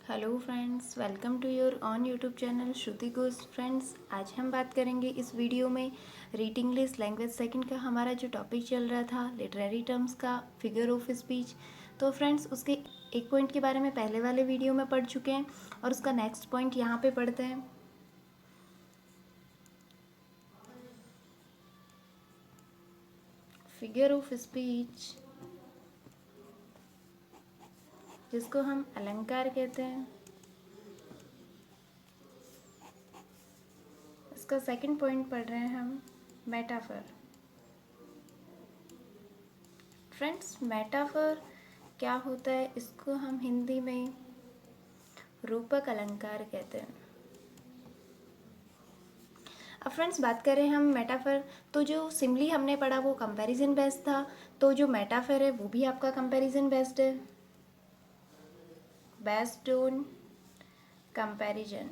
Hello friends, welcome to your own YouTube channel Shruti Ghost. Friends, आज हम बात करेंगे इस वीडियो में रीड इंग्लिश लैंग्वेज सेकंड का हमारा जो टॉपिक चल रहा था लिटरेरी टर्म्स का, फिगर ऑफ स्पीच। तो फ्रेंड्स, उसके एक पॉइंट के बारे में पहले वाले वीडियो में पढ़ चुके हैं और उसका नेक्स्ट पॉइंट यहाँ पे पढ़ते हैं। फिगर ऑफ स्पीच, जिसको हम अलंकार कहते हैं, इसका सेकंड पॉइंट पढ़ रहे हैं हम, मेटाफर। फ्रेंड्स, मेटाफर क्या होता है, इसको हम हिंदी में रूपक अलंकार कहते हैं। अब फ्रेंड्स, बात करें हम मेटाफर, तो जो सिमिली हमने पढ़ा वो कंपैरिजन बेस्ड था, तो जो मेटाफर है वो भी आपका कंपैरिजन बेस्ड है, based on comparison,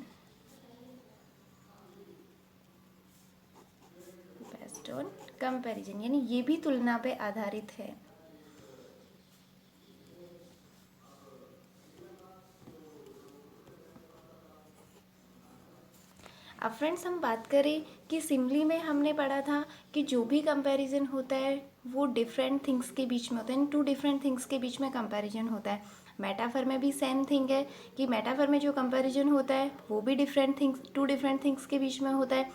based on comparison, यानी ये भी तुलना पे आधारित है। अब फ्रेंड्स, हम बात करें कि सिमिली में हमने पढ़ा था कि जो भी कंपैरिजन होता है वो डिफरेंट थिंग्स के बीच में होता है, टू डिफरेंट थिंग्स के बीच में कंपैरिजन होता है। मेटाफर में भी सेम थिंग है कि मेटाफर में जो कंपैरिजन होता है वो भी different things, two different things के बीच में होता है।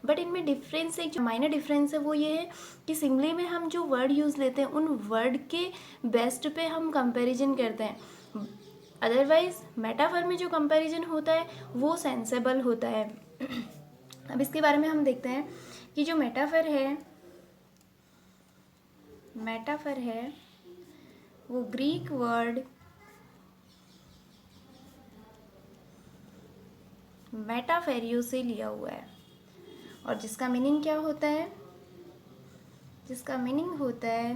बट इनमें डिफरेंस, एक जो माइनर डिफरेंस है वो ये है कि सिमिली में हम जो वर्ड यूज़ लेते हैं उन वर्ड के बेस्ट पे हम कंपैरिजन करते हैं। अदरवाइज मेटाफर में जो कंपैरिजन होता है वो सेंसेबल होता है। अब इसके बारे में हम देखते हैं कि जो मेटाफर है वो ग्रीक वर्ड मेटाफेरियो से लिया हुआ है और जिसका मीनिंग क्या होता है, जिसका मीनिंग होता है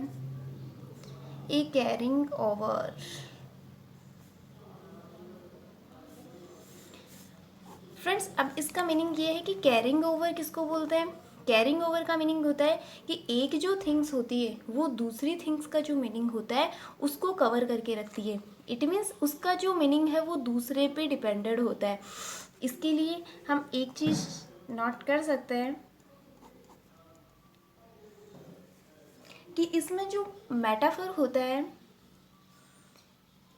ए कैरिंग ओवर। फ्रेंड्स, अब इसका मीनिंग ये है कि कैरिंग ओवर किसको बोलते हैं। कैरिंग ओवर का मीनिंग होता है कि एक जो थिंग्स होती है वो दूसरी थिंग्स का जो मीनिंग होता है उसको कवर करके रखती है। इट मीन्स उसका जो मीनिंग है वो दूसरे पे डिपेंडेड होता है। इसके लिए हम एक चीज़ नोट कर सकते हैं कि इसमें जो मेटाफर होता है,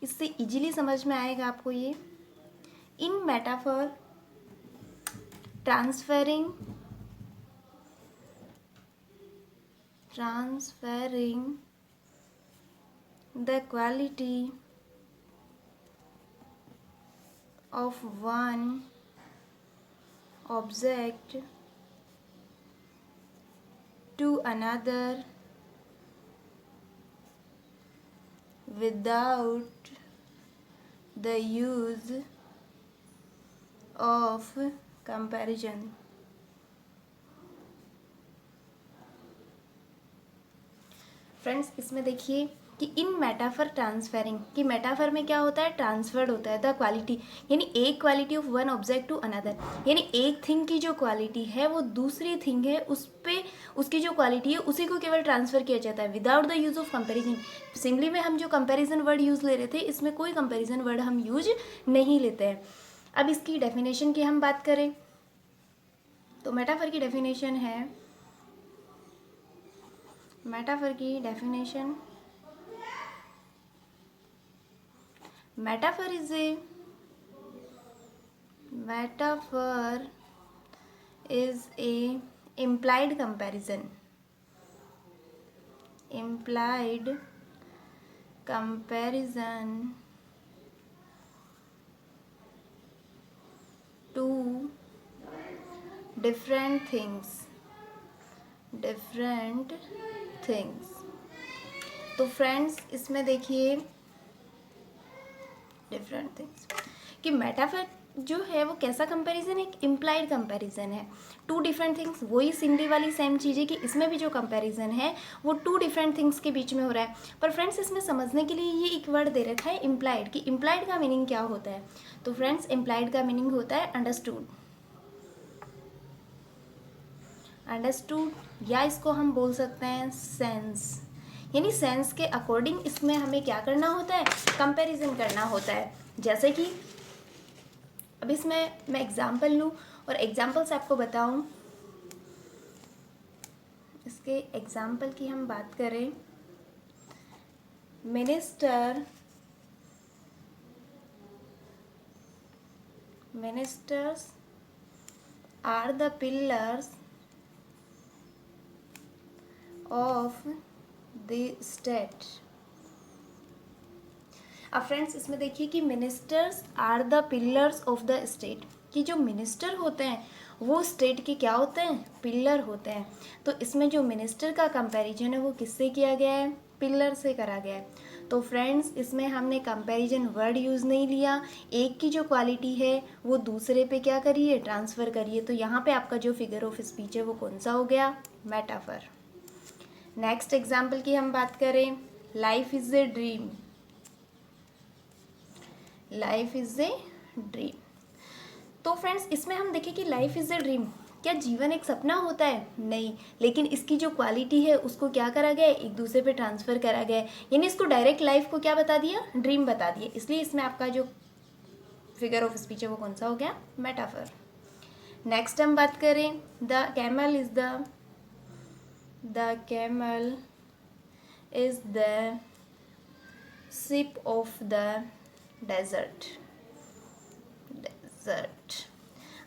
इससे इजीली समझ में आएगा आपको ये। इन metaphor transferring the quality of one object to another without the use of comparison. Friends, इसमें देखिए कि इन मेटाफर ट्रांसफेरिंग, कि मेटाफर में क्या होता है, ट्रांसफर्ड होता है द क्वालिटी, यानी एक quality of one object to another, यानी एक थिंग की जो क्वालिटी है वो दूसरी थिंग है उस पे, उसकी जो क्वालिटी है उसी को केवल ट्रांसफर किया जाता है without the use of comparison. Simply में हम जो कंपैरिजन वर्ड यूज़ ले रहे थे, इसमें कोई कंपैरिजन वर्ड हम यूज नहीं लेते हैं। अब इसकी डेफिनेशन की हम बात करें तो मेटाफर की डेफिनेशन है, मेटाफर की definition, metaphor is a, metaphor is a implied comparison, implied comparison to different things, different things। तो फ्रेंड्स, इसमें देखिए डिफरेंट थिंग्स कि मेटाफर जो है वो कैसा कंपैरिजन है, एक इम्प्लाइड कंपैरिजन है, टू डिफरेंट थिंग्स। वही सिमिली वाली सेम चीज़ है कि इसमें भी जो कंपैरिजन है वो टू डिफरेंट थिंग्स के बीच में हो रहा है। पर फ्रेंड्स, इसमें समझने के लिए ये एक वर्ड दे रखा है इम्प्लाइड, कि इम्प्लाइड का मीनिंग क्या होता है। तो फ्रेंड्स, इम्प्लाइड का मीनिंग होता है अंडरस्टूड, अंडरस्टूड, या इसको हम बोल सकते हैं सेंस, यानी सेंस के अकॉर्डिंग इसमें हमें क्या करना होता है, कंपैरिजन करना होता है। जैसे कि अब इसमें मैं एग्जाम्पल लूँ और एग्जाम्पल से आपको बताऊँ। इसके एग्जाम्पल की हम बात करें, ministers are the pillars of the state. अब फ्रेंड्स इसमें देखिए कि ministers are the pillars of the state, कि जो मिनिस्टर होते हैं वो स्टेट के क्या होते हैं, पिलर होते हैं। तो इसमें जो मिनिस्टर का कंपैरिजन है वो किससे किया गया है, पिलर से करा गया है। तो फ्रेंड्स इसमें हमने कंपैरिजन वर्ड यूज़ नहीं लिया, एक की जो क्वालिटी है वो दूसरे पे क्या करिए, ट्रांसफ़र करिए। तो यहाँ पे आपका जो फिगर ऑफ स्पीच है वो कौन सा हो गया, मेटाफर। नेक्स्ट एग्जाम्पल की हम बात करें, life is a dream. Life is a dream. तो फ्रेंड्स इसमें हम देखें कि लाइफ इज़ ए ड्रीम, क्या जीवन एक सपना होता है, नहीं, लेकिन इसकी जो क्वालिटी है उसको क्या करा गया है, एक दूसरे पे ट्रांसफ़र करा गया है, यानी इसको डायरेक्ट लाइफ को क्या बता दिया, ड्रीम बता दिया। इसलिए इसमें आपका जो फिगर ऑफ स्पीच है वो कौन सा हो गया, मेटाफर। नेक्स्ट हम बात करें, the camel is the ship of the desert.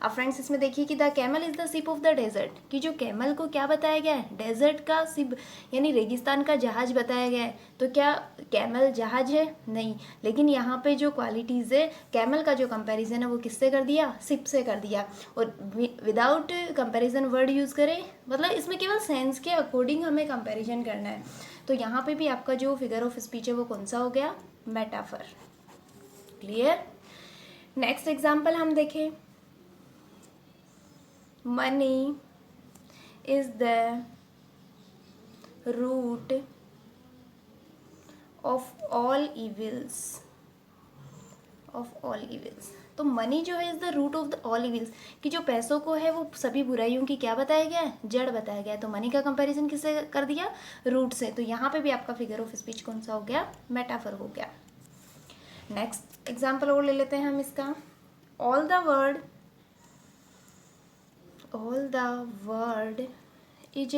अब फ्रेंड्स इसमें देखिए कि the camel is the ship of the desert, कि जो कैमल को क्या बताया गया है, डेजर्ट का शिप यानी रेगिस्तान का जहाज बताया गया है। तो क्या कैमल जहाज है, नहीं, लेकिन यहाँ पे जो क्वालिटीज़ है, कैमल का जो कंपैरिजन है वो किससे कर दिया, शिप से कर दिया। और विदाउट कंपैरिजन वर्ड यूज़ करें, मतलब इसमें केवल सेंस के अकॉर्डिंग हमें कंपैरिजन करना है। तो यहाँ पे भी आपका जो फिगर ऑफ स्पीच है वो कौन सा हो गया, मेटाफर। क्लियर। नेक्स्ट एग्जाम्पल हम देखें, money is the root of all evils. तो मनी जो है is the root of the all evils, कि जो पैसों को है वो सभी बुराइयों की क्या बताया गया है, जड़ बताया गया है। तो मनी का कंपैरिजन किससे कर दिया, रूट से। तो यहाँ पे भी आपका फिगर ऑफ स्पीच कौन सा हो गया, मेटाफर हो गया। नेक्स्ट एग्जाम्पल और ले लेते हैं हम इसका, all the world is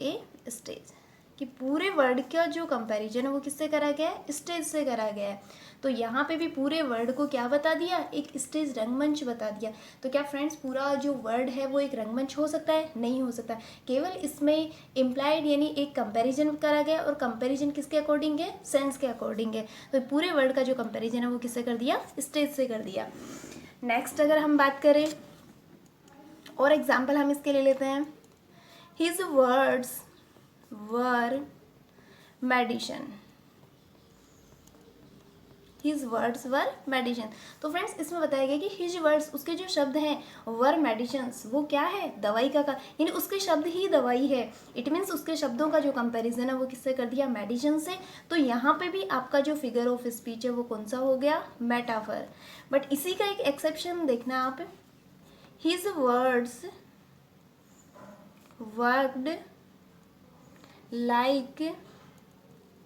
a stage, कि पूरे वर्ड का जो कंपैरिजन है वो किससे करा गया है, स्टेज से करा गया है। तो यहाँ पे भी पूरे वर्ड को क्या बता दिया, एक स्टेज, रंगमंच बता दिया। तो क्या फ्रेंड्स पूरा जो वर्ड है वो एक रंगमंच हो सकता है, नहीं हो सकता, केवल इसमें इम्प्लाइड यानी एक कंपैरिजन करा गया, और कंपैरिजन किसके अकॉर्डिंग है, सेंस के अकॉर्डिंग है। तो पूरे वर्ड का जो कंपैरिजन है वो किससे कर दिया, स्टेज से कर दिया। नेक्स्ट अगर हम बात करें और एग्जाम्पल हम इसके ले लेते हैं, his words were medicine. His words were medicine. तो फ्रेंड्स इसमें बताया गया कि हिज वर्ड्स, उसके जो शब्द हैं, वर मेडिसिन्स, वो क्या है, दवाई का यानी उसके शब्द ही दवाई है। इट मीन्स उसके शब्दों का जो कंपैरिजन है वो किससे कर दिया, मेडिसिन से। तो यहाँ पे भी आपका जो फिगर ऑफ स्पीच है वो कौन सा हो गया, मेटाफर। बट इसी का एक एक्सेप्शन देखना आप, his words worked like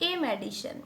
a medicine.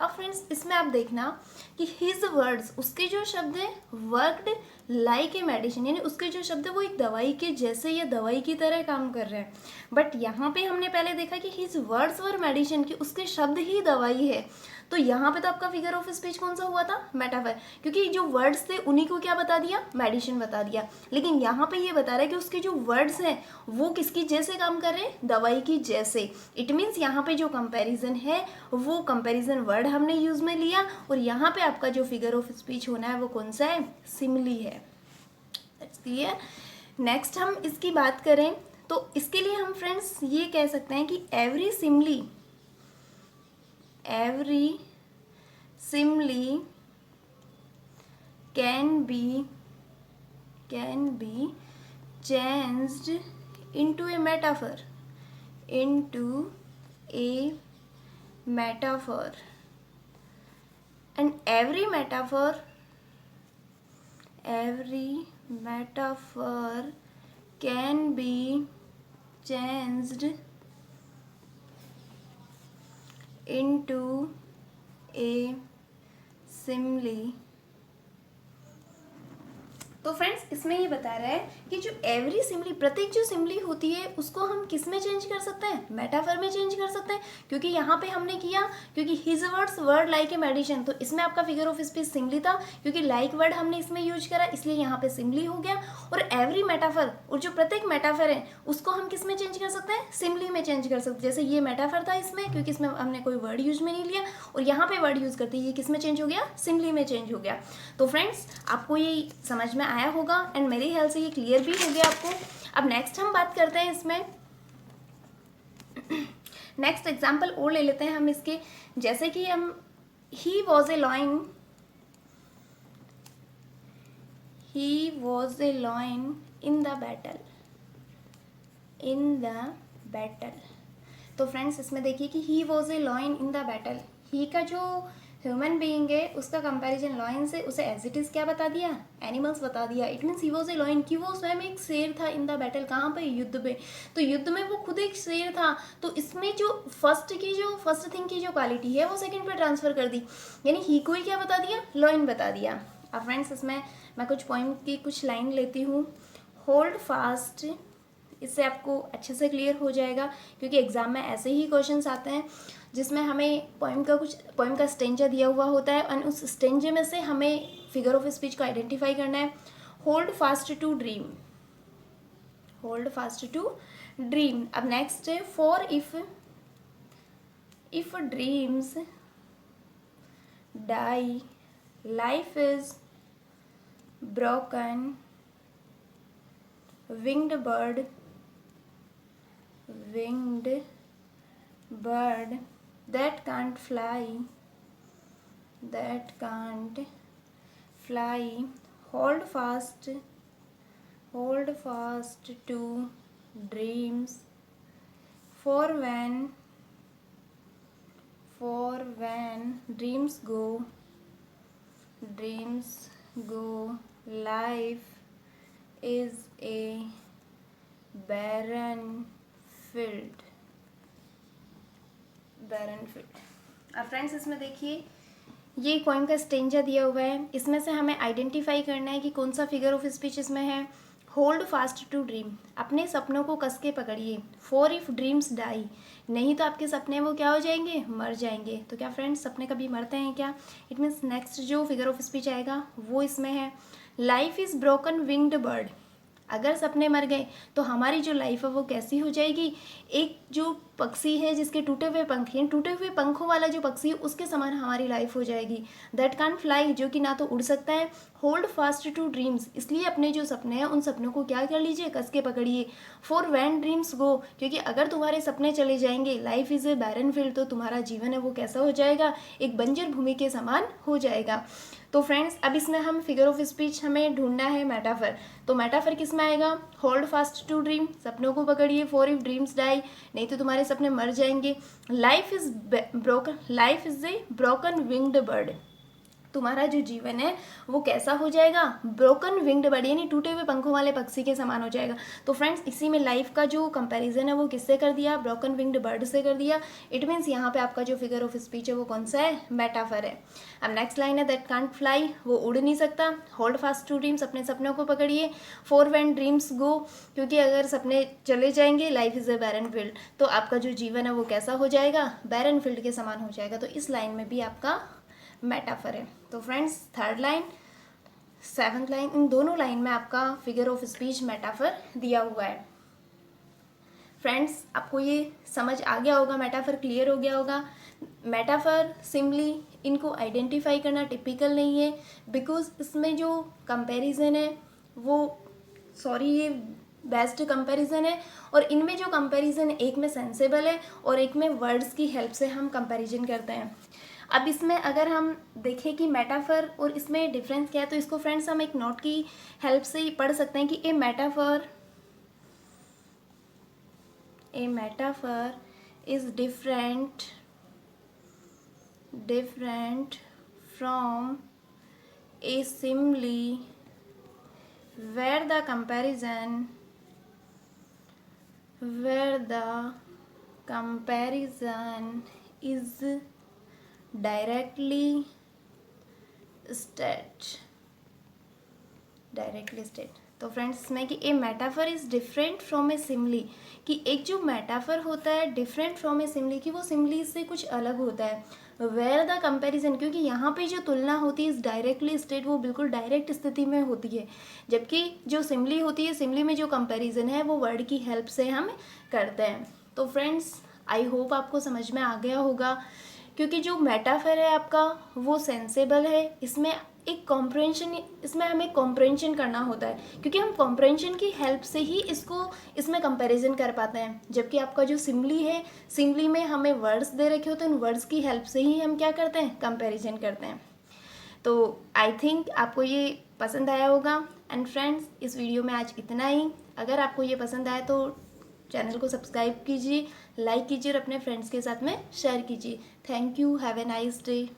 अब फ्रेंड्स इसमें आप देखना कि हिज वर्ड्स, उसके जो शब्द हैं, वर्कड लाइक ए मेडिसिन, यानी उसके जो शब्द है वो एक दवाई के जैसे या दवाई की तरह काम कर रहे हैं। बट यहाँ पे हमने पहले देखा कि हिज वर्ड्स वर मेडिसिन, कि उसके शब्द ही दवाई है। तो यहाँ पे तो आपका फिगर ऑफ स्पीच कौन सा हुआ था, मेटाफर, क्योंकि जो वर्ड्स थे उन्हीं को क्या बता दिया, मेडिसिन बता दिया। लेकिन यहाँ पे ये बता रहा है कि उसके जो वर्ड्स हैं वो किसकी जैसे काम कर रहे हैं, दवाई की जैसे। इट मीन्स यहाँ पे जो कंपैरिजन है वो कंपैरिजन वर्ड हमने यूज़ में लिया, और यहाँ पे आपका जो फिगर ऑफ स्पीच होना है वो कौन सा है, सिमिली है। That's clear. नेक्स्ट हम इसकी बात करें तो इसके लिए हम फ्रेंड्स ये कह सकते हैं कि every simile can be changed into a metaphor, and every metaphor can be changed into a Simli. तो फ्रेंड्स इसमें ये बता रहा है कि जो एवरी सिमली, प्रत्येक जो सिमली होती है उसको हम किस में चेंज कर सकते हैं, मेटाफर में चेंज कर सकते हैं। क्योंकि यहाँ पे हमने किया, क्योंकि his words word like a medicine, तो इसमें आपका फिगर ऑफ स्पीच सिमली था, क्योंकि लाइक वर्ड हमने इसमें यूज करा इसलिए यहाँ पे सिमली हो गया। और एवरी मेटाफर, और जो प्रत्येक मेटाफर है उसको हम किस में चेंज कर सकते हैं, सिमली में चेंज कर सकते हैं। जैसे ये मेटाफर था इसमें, क्योंकि इसमें हमने कोई वर्ड यूज में नहीं लिया, और यहाँ पे वर्ड यूज करते ये किस में चेंज हो गया, सिमली में चेंज हो गया। तो फ्रेंड्स आपको ये समझ में आया होगा, एंड मेरे ख्याल से ये क्लियर भी हो गया आपको। अब नेक्स्ट हम बात करते हैं इसमें, नेक्स्ट एग्जाम्पल और ले लेते हैं हम इसके। जैसे कि हम he was a lion, he was a lion in the battle, in the battle. तो फ्रेंड्स इसमें देखिए कि he was a lion in the battle, he का जो ह्यूमन बीइंग है उसका कंपैरिजन लॉयन से, उसे एज इट इज क्या बता दिया, एनिमल्स बता दिया। It means he was a lion, कि वो स्वयं एक शेर था इन द बैटल, कहाँ पे, युद्ध पे। तो युद्ध में वो खुद एक शेर था। तो इसमें जो फर्स्ट थिंग की जो क्वालिटी है वो सेकंड पे ट्रांसफर कर दी, यानी ही को ही क्या बता दिया, लॉयन बता दिया। अब फ्रेंड्स इसमें मैं कुछ पोइम की कुछ लाइन लेती हूँ। होल्ड फास्ट, इससे आपको अच्छे से क्लियर हो जाएगा, क्योंकि एग्जाम में ऐसे ही क्वेश्चंस आते हैं जिसमें हमें पोइम का स्टेंजा दिया हुआ होता है, और उस स्टेंजे में से हमें फिगर ऑफ स्पीच को आइडेंटिफाई करना है। Hold fast to dream, hold fast to dream. अब नेक्स्ट है for if dreams die life is broken winged bird that can't fly, hold fast to dreams, for when dreams go life is a barren field। अब friends इसमें देखिए ये poem का stanza दिया हुआ है, इसमें से हमें आइडेंटिफाई करना है कि कौन सा फिगर ऑफ स्पीच इसमें है। होल्ड फास्ट टू ड्रीम, अपने सपनों को कस के पकड़िए। फॉर इफ ड्रीम्स डाई, नहीं तो आपके सपने वो क्या हो जाएंगे, मर जाएंगे। तो क्या फ्रेंड्स सपने कभी मरते हैं क्या? इट मीन्स नेक्स्ट जो फिगर ऑफ स्पीच आएगा वो इसमें है। Life is broken winged bird, अगर सपने मर गए तो हमारी जो लाइफ है वो कैसी हो जाएगी, एक जो पक्षी है जिसके टूटे हुए पंख हैं, टूटे हुए पंखों वाला जो पक्षी है उसके समान हमारी लाइफ हो जाएगी। दैट कांट फ्लाई, जो कि ना तो उड़ सकता है। होल्ड फास्ट टू ड्रीम्स, इसलिए अपने जो सपने हैं उन सपनों को क्या कर लीजिए, कस के पकड़िए। फॉर व्हेन ड्रीम्स गो, क्योंकि अगर तुम्हारे सपने चले जाएंगे, life is a barren field, तो तुम्हारा जीवन है वो कैसा हो जाएगा, एक बंजर भूमि के समान हो जाएगा। तो फ्रेंड्स अब इसमें हम फिगर ऑफ स्पीच हमें ढूंढना है मेटाफर। तो मेटाफर किस में आएगा, होल्ड फास्ट टू ड्रीम, सपनों को पकड़िए। फॉर इफ ड्रीम्स डाई, नहीं तो तुम्हारे सपने मर जाएंगे। Life is a broken winged bird, तुम्हारा जो जीवन है वो कैसा हो जाएगा, ब्रोकन विंग्ड बर्ड, यानी टूटे हुए पंखों वाले पक्षी के समान हो जाएगा। तो फ्रेंड्स इसी में लाइफ का जो कंपैरिजन है वो किससे कर दिया, ब्रोकन विंग्ड बर्ड से कर दिया। इट मीन्स यहाँ पे आपका जो फिगर ऑफ स्पीच है वो कौन सा है, मेटाफर है। अब नेक्स्ट लाइन है दैट कांट फ्लाई, वो उड़ नहीं सकता। होल्ड फास्ट टू ड्रीम्स, अपने सपनों को पकड़िए। फॉर व्हेन ड्रीम्स गो, क्योंकि अगर सपने चले जाएंगे, life is a barren field, तो आपका जो जीवन है वो कैसा हो जाएगा, बैरन फील्ड के समान हो जाएगा। तो इस लाइन में भी आपका मेटाफर है। तो friends third line, seventh line, इन दोनों लाइन में आपका फिगर ऑफ स्पीच मेटाफर दिया हुआ है। फ्रेंड्स आपको ये समझ आ गया होगा, मेटाफर क्लियर हो गया होगा। मेटाफर सिम्बली इनको आइडेंटिफाई करना टिपिकल नहीं है, बिकॉज इसमें जो कंपैरिजन है वो ये बेस्ट कंपैरिजन है, और इनमें जो कंपैरिजन एक में सेंसेबल है और एक में वर्ड्स की हेल्प से हम कंपैरिजन करते हैं। अब इसमें अगर हम देखें कि मेटाफर और इसमें डिफरेंस क्या है, तो इसको फ्रेंड्स हम एक नोट की हेल्प से ही पढ़ सकते हैं कि a metaphor is different from a simile where the comparison is directly state, directly state. तो फ्रेंड्स इसमें कि a metaphor is different from a simile, कि एक जो मेटाफर होता है डिफरेंट फ्रॉम ए सिमली, कि वो सिमली से कुछ अलग होता है। वेयर द कंपैरिजन, क्योंकि यहाँ पे जो तुलना होती है इस डायरेक्टली स्टेट, वो बिल्कुल डायरेक्ट स्थिति में होती है, जबकि जो सिमली होती है, सिमली में जो कंपैरिजन है वो वर्ड की हेल्प से हम करते हैं। तो फ्रेंड्स आई होप आपको समझ में आ गया होगा, क्योंकि जो मेटाफर है आपका वो सेंसेबल है, इसमें एक कॉम्प्रहेंशन, इसमें हमें कॉम्प्रहेंशन करना होता है, क्योंकि हम कॉम्प्रहेंशन की हेल्प से ही इसको इसमें कंपैरिजन कर पाते हैं। जबकि आपका जो सिमली है, सिमली में हमें वर्ड्स दे रखे होते हैं, उन वर्ड्स की हेल्प से ही हम क्या करते हैं, कंपैरिजन करते हैं। तो आई थिंक आपको ये पसंद आया होगा। एंड फ्रेंड्स इस वीडियो में आज इतना ही। अगर आपको ये पसंद आया तो चैनल को सब्सक्राइब कीजिए, लाइक कीजिए और अपने फ्रेंड्स के साथ में शेयर कीजिए। Thank you, have a nice day.